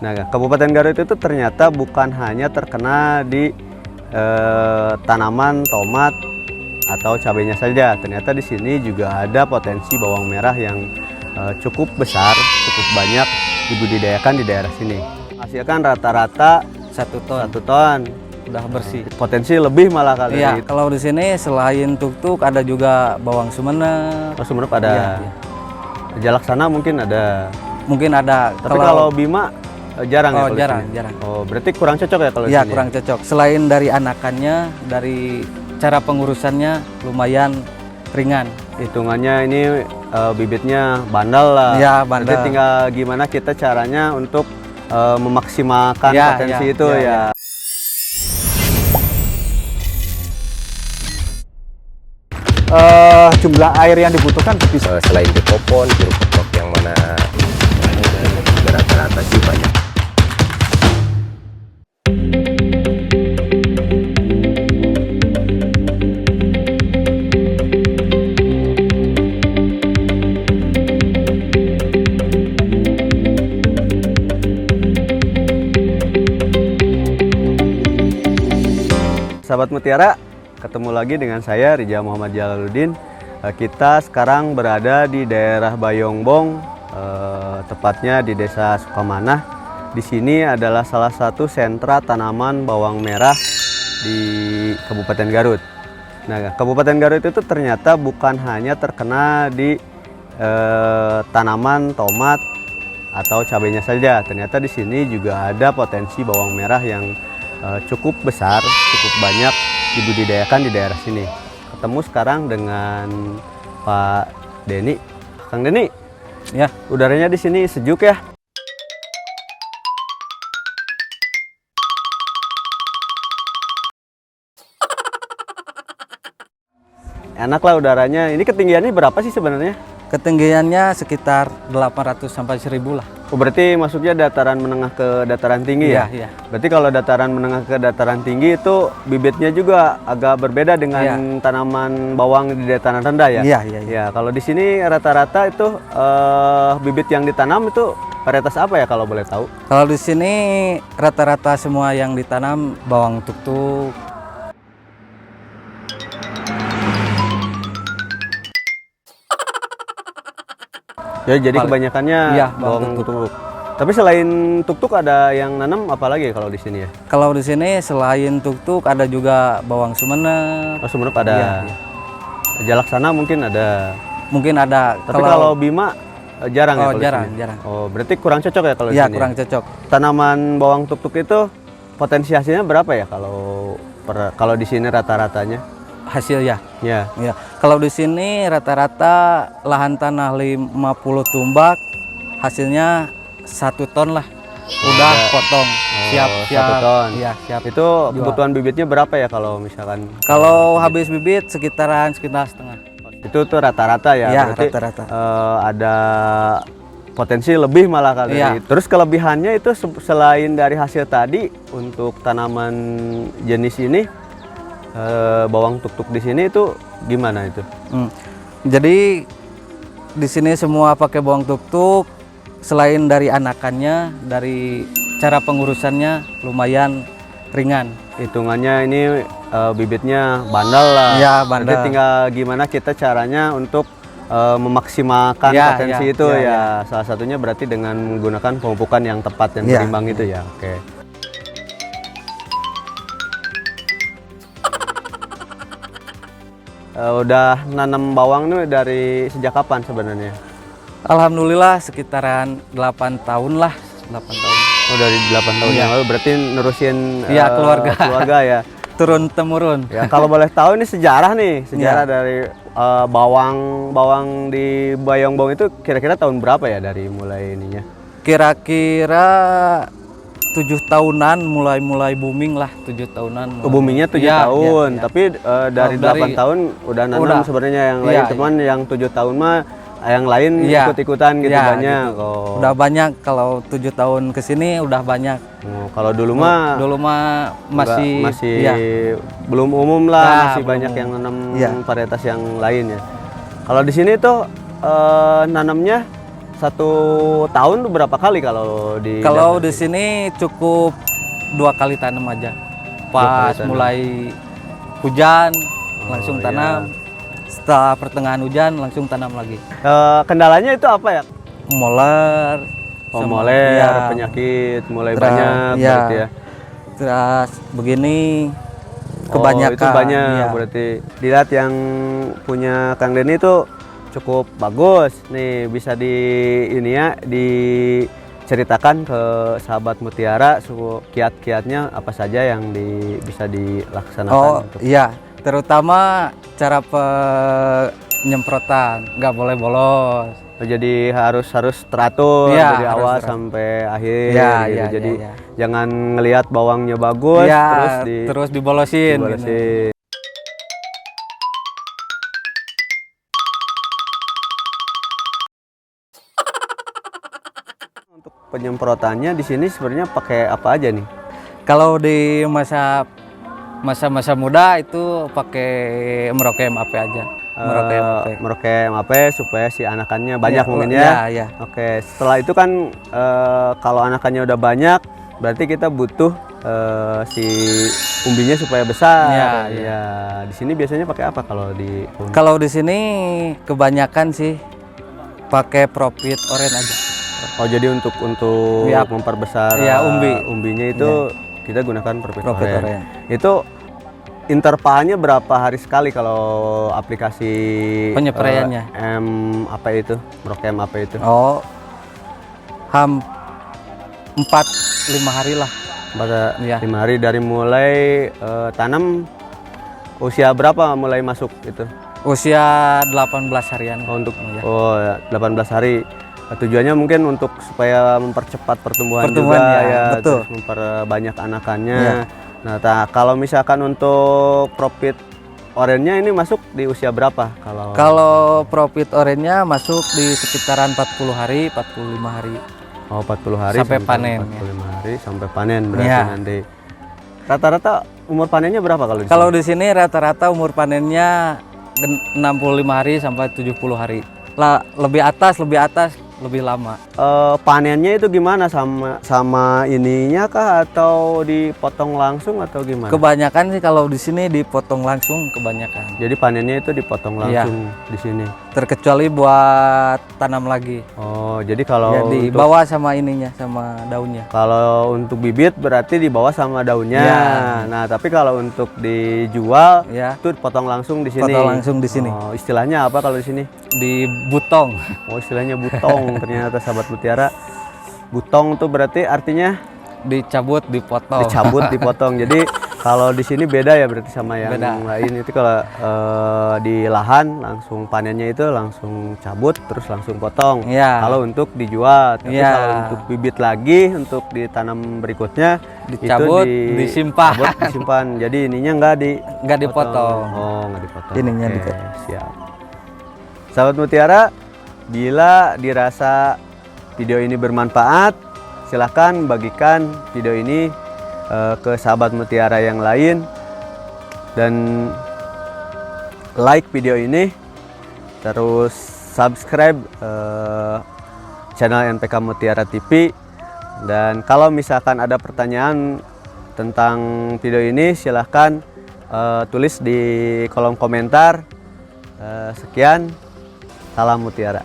Nah, Kabupaten Garut itu ternyata bukan hanya terkena di tanaman tomat atau cabenya saja. Ternyata di sini juga ada potensi bawang merah yang cukup besar, cukup banyak dibudidayakan di daerah sini. Hasilkan rata-rata 1 ton. Udah bersih. Potensi lebih malah kali. Iya, kalau di sini selain tuk-tuk ada juga bawang Sumenep. Oh, Sumenep ada. Iya. Jalaksana mungkin ada. Mungkin ada. Tapi kalau Bima jarang ya? Oh, jarang. Oh, berarti kurang cocok ya kalau di Iya, sini? kurang cocok. Selain dari anakannya, dari cara pengurusannya lumayan ringan. Hitungannya ini bibitnya bandal lah. Iya, bandal. Berarti tinggal gimana kita caranya untuk memaksimalkan Ya, potensi ya, itu ya, ya. ya. Jumlah air yang dibutuhkan bisa selain di popon, jeruk pepok yang mana rata-rata sih banyak. Sahabat Mutiara, ketemu lagi dengan saya Rija Muhammad Jalaluddin. Kita sekarang berada di daerah Bayongbong, tepatnya di Desa Sukamanah. Di sini adalah salah satu sentra tanaman bawang merah di Kabupaten Garut. Nah, Kabupaten Garut itu ternyata bukan hanya terkena di tanaman tomat atau cabenya saja. Ternyata di sini juga ada potensi bawang merah yang cukup besar, cukup banyak dibudidayakan di daerah sini. Ketemu sekarang dengan Pak Denny. Kang Denny, Ya, udaranya di sini sejuk ya? Enak lah udaranya. Ini ketinggiannya berapa sih sebenarnya? ketinggiannya sekitar 800 sampai 1000 lah. Oh, berarti masuknya dataran menengah ke dataran tinggi ya? Iya. Berarti kalau dataran menengah ke dataran tinggi itu bibitnya juga agak berbeda dengan tanaman bawang di dataran rendah ya? Iya. Ya, kalau di sini rata-rata itu bibit yang ditanam itu varietas apa ya kalau boleh tahu? Kalau di sini rata-rata semua yang ditanam bawang tuk-tuk. Ya, jadi kebanyakannya bawang tuk-tuk. Tapi selain tuk-tuk ada yang nanam apa lagi kalau di sini ya? Kalau di sini selain tuk-tuk ada juga bawang Sumenep. Oh, Sumenep ada. Iya. Jalaksana mungkin ada. Mungkin ada. Tapi kalau Bima jarang ya? Oh, kalau di jarang, sini? jarang. Oh, berarti kurang cocok ya kalau di Iya, sini? kurang cocok. Tanaman bawang tuk-tuk itu potensi hasilnya berapa ya kalau di sini rata-ratanya? Hasil ya. Ya. Ya, kalau di sini rata-rata lahan tanah 50 tumbak, hasilnya 1 ton lah. Udah potong, siap. 1 ton. Iya, siap. Itu kebutuhan bibitnya berapa ya kalau misalkan? Kalau habis bibit sekitar setengah. Itu tuh rata-rata ya? Iya, Berarti, rata-rata. ada potensi lebih malah kali. Iya. Terus kelebihannya itu selain dari hasil tadi untuk tanaman jenis ini, bawang tuk-tuk di sini itu gimana itu? Jadi di sini semua pakai bawang tuk-tuk. Selain dari anakannya, dari cara pengurusannya lumayan ringan. Hitungannya ini bibitnya bandal lah. Iya, bandal. Berarti tinggal gimana kita caranya untuk memaksimalkan potensi itu ya. Salah satunya berarti dengan menggunakan pemupukan yang tepat dan berimbang itu ya. Oke. Udah nanam bawang nih dari sejak kapan sebenarnya? Alhamdulillah sekitaran 8 tahun lah, 8 tahun. Oh, dari 8 tahun yang lalu berarti nerusin keluarga ya. Turun temurun. Ya, kalau boleh tahu ini sejarah dari bawang di Bayongbong itu kira-kira tahun berapa ya dari mulai ininya? Kira-kira 7 tahunan mulai booming lah, 7 tahunan. Boomingnya 7 tahun, tapi dari 8 tahun udah nanam sebenarnya yang lain, cuman yang 7 tahun mah yang lain ikut-ikutan gitu banyak. Gitu. Udah banyak, kalau 7 tahun ke sini udah banyak. Kalau dulu mah masih belum umum lah, masih banyak yang nanam varietas yang lain ya. Kalau di sini tuh nanamnya satu tahun tuh berapa kali kalau di Kalau di sini cukup 2 kali tanam aja. Pas tanam. mulai hujan langsung iya. tanam. Setelah pertengahan hujan langsung tanam lagi. Kendalanya itu apa ya? Moler, Oh, sama- moler, ya, penyakit mulai Terus, banyak ya. berarti ya. terus begini Oh, kebanyakan. itu banyak ya. berarti. Dilihat yang punya Kang Denny itu cukup bagus. Nih bisa di ini ya diceritakan ke sahabat Mutiara kiat-kiatnya apa saja yang bisa dilaksanakan Oh untuk iya, terutama cara penyemprotan, nggak boleh bolos. jadi harus teratur Iya, dari harus awal teratur. sampai akhir Iya, gitu. iya, Jadi iya, iya. jangan ngelihat bawangnya bagus Iya, terus terus dibolosin. gitu. dibalesin. Untuk penyemprotannya di sini sebenarnya pakai apa aja nih? Kalau di masa muda itu pakai Merauke MAP aja. Merauke MAP. Merauke MAP supaya si anakannya banyak Iya, mungkin iya, ya. iya. Oke, setelah itu kan kalau anakannya udah banyak, berarti kita butuh si umbinya supaya besar. Iya, iya. Ya, di sini biasanya pakai apa kalau di Kalau di sini kebanyakan sih pakai Profit Orange aja. Oh, jadi untuk Iya. memperbesar Iya, umbinya itu kita gunakan Profit Profit Orange. Orange. Itu intervalnya berapa hari sekali kalau aplikasi Penyepraiannya? apa itu? Merauke apa itu? Oh, 4-5 hari lah. Pada Iya. 5 hari dari mulai tanam usia berapa mulai masuk itu? Usia 18 harian. Oh, untuk ya. ya, 18 hari. Tujuannya mungkin untuk supaya mempercepat pertumbuhan juga Pertumbuhan, ya, ya, betul. terus memperbanyak anakannya. Iya. Nah, kalau misalkan untuk Profit Orange-nya ini masuk di usia berapa? Kalau Profit Orange-nya masuk di sekitaran 40 hari, 45 hari. Oh, 40 hari Sampai panen, 45 hari sampai panen berarti Iya. nanti. Rata-rata umur panennya berapa kalau di Kalau sini? di sini rata-rata umur panennya 65 hari sampai 70 hari. Lah, lebih atas, lebih lama. Panennya itu gimana sama ininya kah atau dipotong langsung atau gimana? Kebanyakan sih kalau di sini dipotong langsung kebanyakan. Jadi panennya itu dipotong Iya. langsung di sini. Terkecuali buat tanam lagi. Oh, jadi kalau Ya untuk dibawa sama ininya, sama daunnya. kalau untuk bibit berarti dibawa sama daunnya. Iya. Nah, tapi kalau untuk dijual Ya, itu dipotong langsung di sini. potong langsung di sini. Oh, istilahnya apa kalau di sini? Di butong. Oh, istilahnya butong. Ternyata sahabat Mutiara. Butong tuh berarti artinya Dicabut, dipotong. dicabut, dipotong. Jadi kalau di sini beda ya berarti sama yang Beda. lain. Itu kalau di lahan langsung panennya itu langsung cabut terus langsung potong. Iya. Kalau untuk dijual, tapi Iya. kalau untuk bibit lagi untuk ditanam berikutnya Dicabut, disimpan. dicabut, disimpan. Jadi ininya Nggak dipotong. Oh, nggak dipotong. Ininya Oke, dikit. siap. Sahabat Mutiara, bila dirasa video ini bermanfaat, silahkan bagikan video ini ke sahabat Mutiara yang lain dan like video ini, terus subscribe channel NPK Mutiara TV. Dan kalau misalkan ada pertanyaan tentang video ini, silahkan tulis di kolom komentar. Sekian, salam Mutiara.